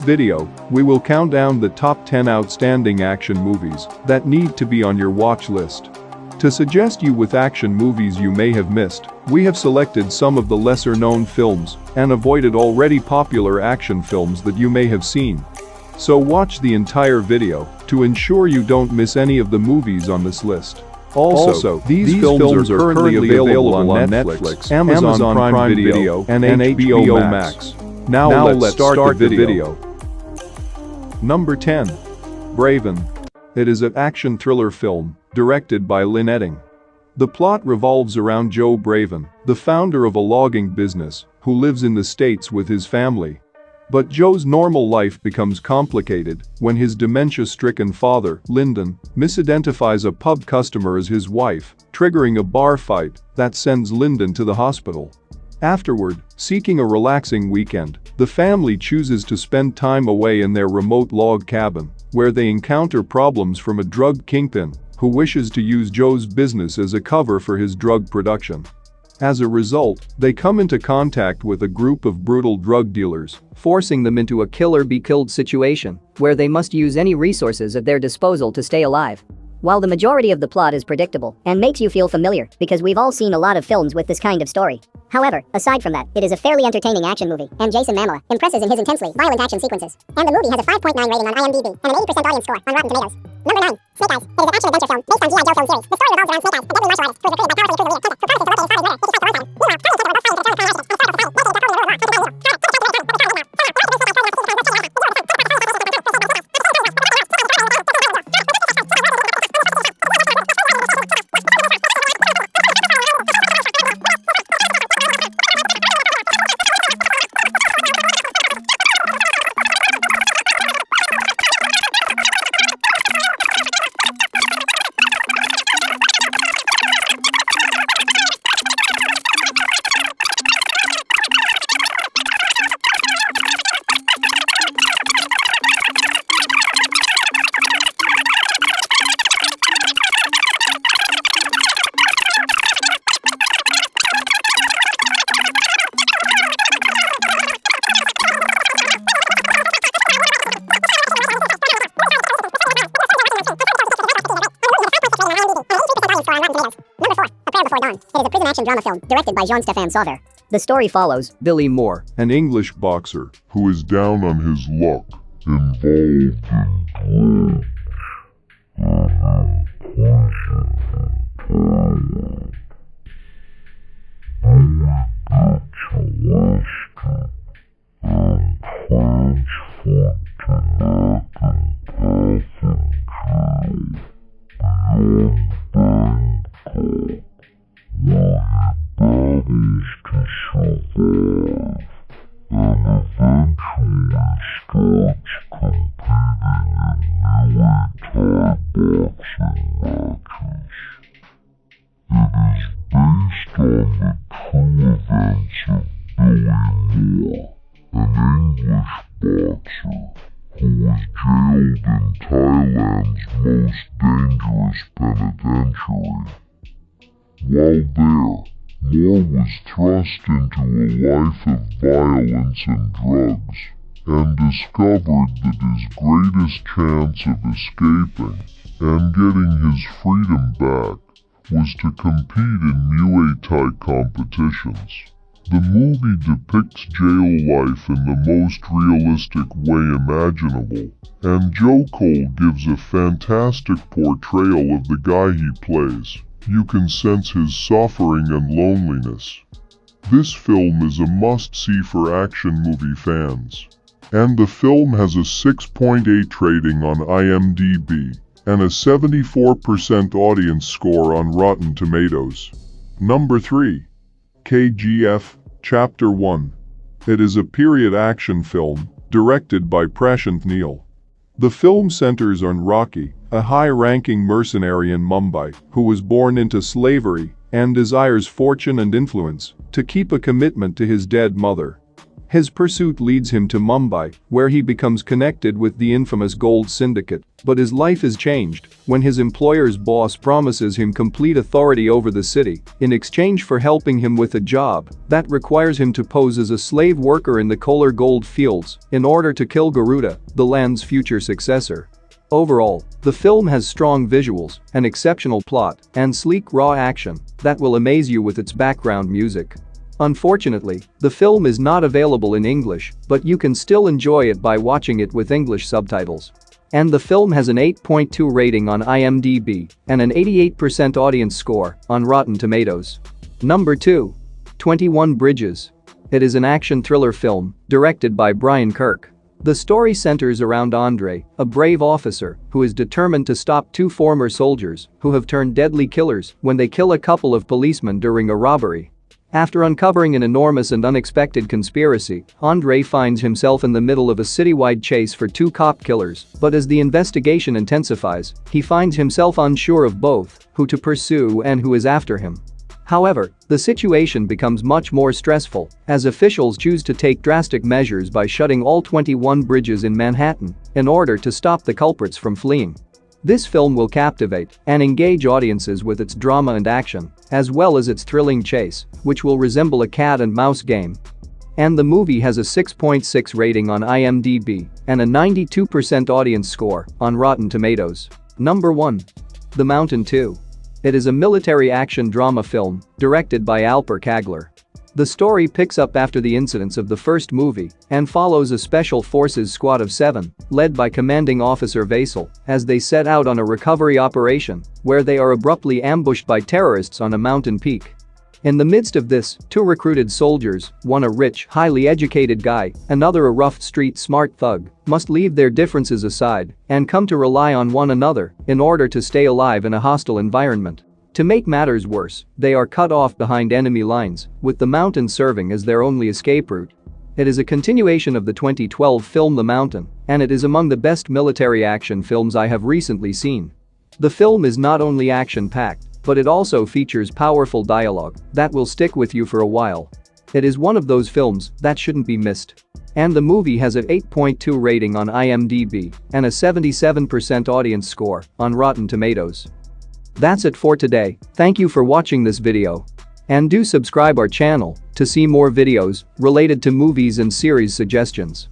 video, we will count down the top 10 outstanding action movies that need to be on your watch list. To suggest you with action movies you may have missed, we have selected some of the lesser-known films and avoided already popular action films that you may have seen. So watch the entire video to ensure you don't miss any of the movies on this list. Also, these films are currently available on Netflix, Amazon Prime Video, and HBO Max. Now let's start the video. Number 10. Braven. It is an action thriller film, directed by Lynn Edding. The plot revolves around Joe Braven, the founder of a logging business, who lives in the States with his family. But Joe's normal life becomes complicated when his dementia-stricken father, Lyndon, misidentifies a pub customer as his wife, triggering a bar fight that sends Lyndon to the hospital. Afterward, seeking a relaxing weekend, the family chooses to spend time away in their remote log cabin, where they encounter problems from a drug kingpin who wishes to use Joe's business as a cover for his drug production. As a result, they come into contact with a group of brutal drug dealers, forcing them into a kill-or-be-killed situation, where they must use any resources at their disposal to stay alive. While the majority of the plot is predictable and makes you feel familiar because we've all seen a lot of films with this kind of story. However, aside from that, it is a fairly entertaining action movie, and Jason Momoa impresses in his intensely violent action sequences. And the movie has a 5.9 rating on IMDb and an 80% audience score on Rotten Tomatoes. Number 9. Snake Eyes. It is an action-adventure film based on G.I. Joe film series. The story revolves around Snake Eyes, a deadly martial artist who is recruited by powerful Yakuza leader Tenta, who promises to locate his father's murderer if he fights the lifetime. Meanwhile, It is a prison action drama film directed by Jean-Stéphane Sauver. The story follows Billy Moore, an English boxer who is down on his luck, involved in drugs. While there, Moore was thrust into a life of violence and drugs, and discovered that his greatest chance of escaping and getting his freedom back was to compete in Muay Thai competitions. The movie depicts jail life in the most realistic way imaginable, and Joe Cole gives a fantastic portrayal of the guy he plays. You can sense his suffering and loneliness. This film is a must-see for action movie fans. And the film has a 6.8 rating on IMDb and a 74% audience score on Rotten Tomatoes. Number 3. KGF Chapter 1. It is a period action film directed by Prashant Neel. The film centers on Rocky, a high-ranking mercenary in Mumbai who was born into slavery and desires fortune and influence to keep a commitment to his dead mother. His pursuit leads him to Mumbai, where he becomes connected with the infamous Gold Syndicate, but his life is changed when his employer's boss promises him complete authority over the city in exchange for helping him with a job that requires him to pose as a slave worker in the Kolar gold fields in order to kill Garuda, the land's future successor. Overall, the film has strong visuals, an exceptional plot, and sleek raw action that will amaze you with its background music. Unfortunately, the film is not available in English, but you can still enjoy it by watching it with English subtitles. And the film has an 8.2 rating on IMDb and an 88% audience score on Rotten Tomatoes. Number 2. 21 Bridges. It is an action thriller film directed by Brian Kirk. The story centers around Andre, a brave officer who is determined to stop two former soldiers who have turned deadly killers when they kill a couple of policemen during a robbery. After uncovering an enormous and unexpected conspiracy, Andre finds himself in the middle of a citywide chase for two cop killers, but as the investigation intensifies, he finds himself unsure of both who to pursue and who is after him. However, the situation becomes much more stressful as officials choose to take drastic measures by shutting all 21 bridges in Manhattan in order to stop the culprits from fleeing. This film will captivate and engage audiences with its drama and action, as well as its thrilling chase, which will resemble a cat and mouse game. And the movie has a 6.6 rating on IMDb and a 92% audience score on Rotten Tomatoes. Number 1. The Mountain 2. It is a military action drama film directed by Alper Kagler. The story picks up after the incidents of the first movie and follows a special forces squad of 7, led by commanding officer Vaisal, as they set out on a recovery operation where they are abruptly ambushed by terrorists on a mountain peak. In the midst of this, two recruited soldiers, one a rich, highly educated guy, another a rough street smart thug, must leave their differences aside and come to rely on one another in order to stay alive in a hostile environment. To make matters worse, they are cut off behind enemy lines, with the mountain serving as their only escape route. It is a continuation of the 2012 film The Mountain, and it is among the best military action films I have recently seen. The film is not only action-packed, but it also features powerful dialogue that will stick with you for a while. It is one of those films that shouldn't be missed. And the movie has an 8.2 rating on IMDb and a 77% audience score on Rotten Tomatoes. That's it for today. Thank you for watching this video. And do subscribe our channel to see more videos related to movies and series suggestions.